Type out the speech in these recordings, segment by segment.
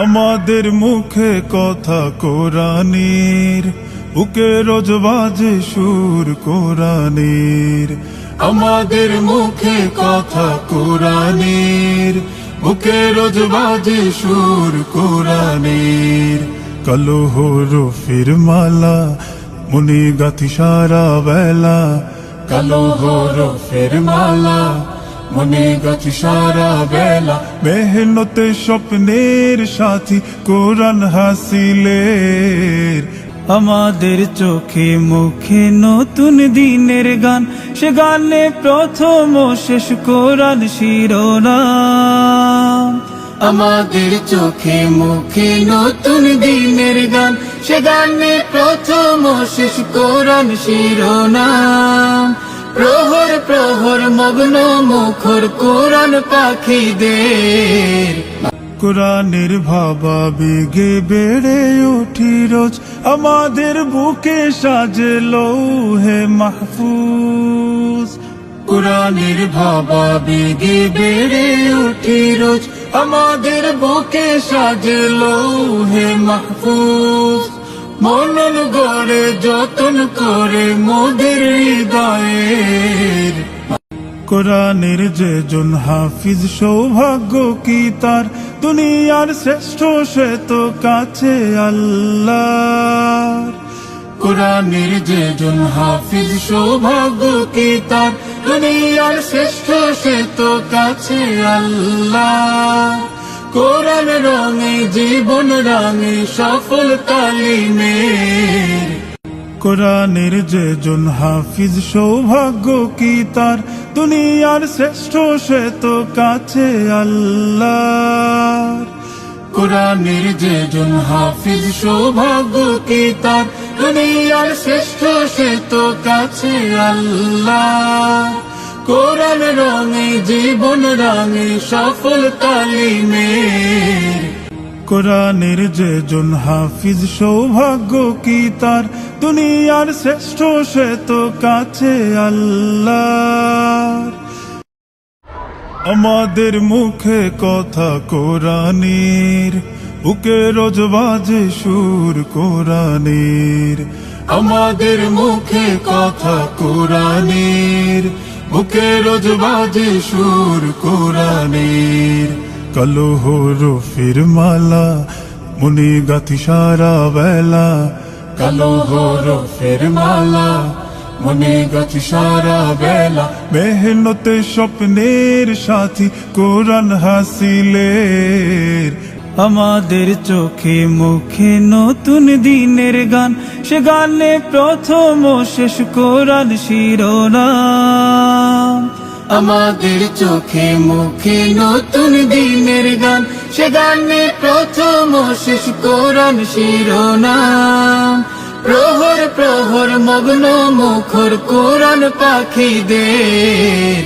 আমাদের মুখে কথা কোরআনের, বুকে রোজ বাজে সুর কোরআনের। আমাদের মুখে কথা কোরআনের, বুকে রোজ বাজে সুর কোরআনের। কালো হরফের মালা মনে গাথি সারা বেলা, কালো হরফের মালা মনে গাথি সারা বেলা। মেহনতে স্বপ্নের সাথী কোরআন হাসিলের। আমাদের চোখে মুখে নতুন দিনের গান, সে গানে প্রথম ও শেষ কোরআন শিরোনাম। আমাদের চোখে মুখে নতুন দিনের গান, সে গানে প্রথম ও শেষ কোরআন শিরোনাম। প্রহর প্রহর মগ্ন মুখর কোরআন পাখিদের। কোরআনের ভাবা বেগে বেড়ে উঠি রোজ, আমাদের বুকে সাজে লৌহে মাহফুজ। কোরআনের ভাবা বেগে বেড়ে উঠি রোজ, আমাদের বুকে সাজে লৌহে মাহফুজ। মনন গড়ে যতন করে মোদের হৃদয়ের। কোরআনের যে জন হাফিজ সৌভাগ্য কি তার, দুনিয়ার শ্রেষ্ঠ সে তো কাছে আল্লাহর। কোরআনের যে জন হাফিজ সৌভাগ্য কি তার, দুনিয়ার শ্রেষ্ঠ সে তো কাছে আল্লাহ। কোরআন রঙে জীবন রঙে সফল তালিমের। কোরআনের যে জন হাফিজ সৌভাগ্য কি তার, দুনিয়ার শ্রেষ্ঠ সে তো কাছে আল্লাহর। কোরআনের যে জন হাফিজ সৌভাগ্য কি তার, দুনিয়ার শ্রেষ্ঠ সে তো কাছে আল্লাহ। কোরআন রঙে জীবন রঙে সফল তালিমের। কোরআনের যে জন হাফিজ সৌভাগ্য কি তার, দুনিয়ার শ্রেষ্ঠ সে তো কাছে আল্লাহর। আমাদের মুখে কথা কোরআনের, বুকে রোজ বাজে সুর কোরআনের। আমাদের মুখে কথা কোরআনের, বুকে রোজ বাজে সুর কোরআনের। কালো হরফের মালা মনে গাথি সারা বেলা, কালো হরফের মালা মনে গাথি সারা বেলা। মেহনতে স্বপ্নের সাথী কোরআন হাসিলের। আমাদের চোখে মুখে নতুন দিনের গান, সে গানে প্রথম ও শেষ কোরআন শিরোনাম। আমাদের চোখে মুখে নতুন দিনের গান, সে গানে প্রথম ও শেষ কোরআন শিরোনাম। প্রহর প্রহর মগ্ন মুখর কোরআন পাখিদের।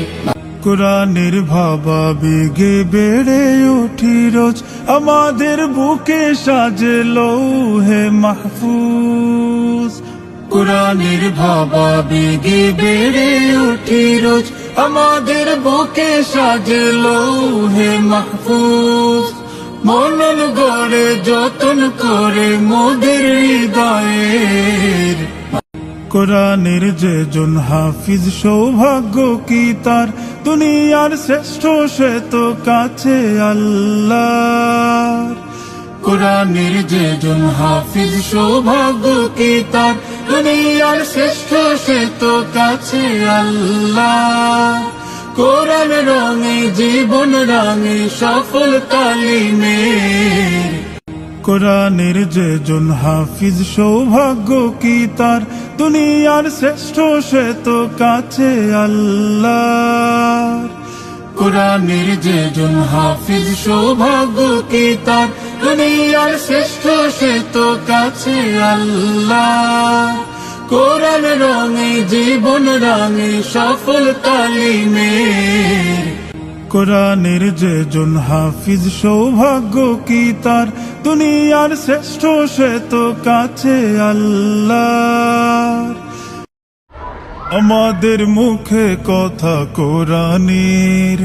কোরআনের ভাবা বেগে বেড়ে উঠি রোজ, আমাদের বুকে সাজে লৌহে মাহফুজ। কোরআনের ভাবা বেগে বেড়ে উঠি রোজ, আমাদের বুকে সাজে লৌহে মাহফুজ। মনন গড়ে যতন করে মোদের হৃদয়ের। কোরআনের যে জন হাফিজ সৌভাগ্য কি তার, দুনিয়ার শ্রেষ্ঠ সে তো কাছে আল্লাহর। কোরআনের যে জন হাফিজ সৌভাগ্য কি তার, দুনিয়ার শ্রেষ্ঠ সে তো কাছে আল্লাহ। কোরআন রঙে জীবন রঙে সফল তালিমের। কোরআনের যে জন হাফিজ সৌভাগ্য কি তার, দুনিয়ার শ্রেষ্ঠ সে তো কাছে আল্লাহর। কোরআনের যে জন হাফিজ সৌভাগ্য কি তার, দুনিয়ার শ্রেষ্ঠ সে তো কাছে আল্লাহ। কোরআন রঙে জীবন রঙে সফল তালিমের। কোরআনের যে জন হাফিজ সৌভাগ্য কি তার, দুনিয়ার শ্রেষ্ঠ সে তো কাছে আল্লাহর। আমাদের মুখে কথা কোরআনের,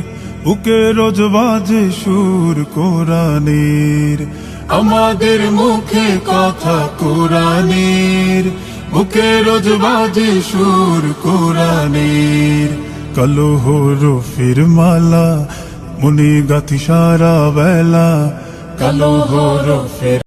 বুকে রোজ বাজে সুর কোরআনের। আমাদের মুখে কথা কোরআনের, বুকে রোজ বাজে সুর কোরআনের। কালো হরফের মালা মনে গাথি সারা বেলা, কালো হরফের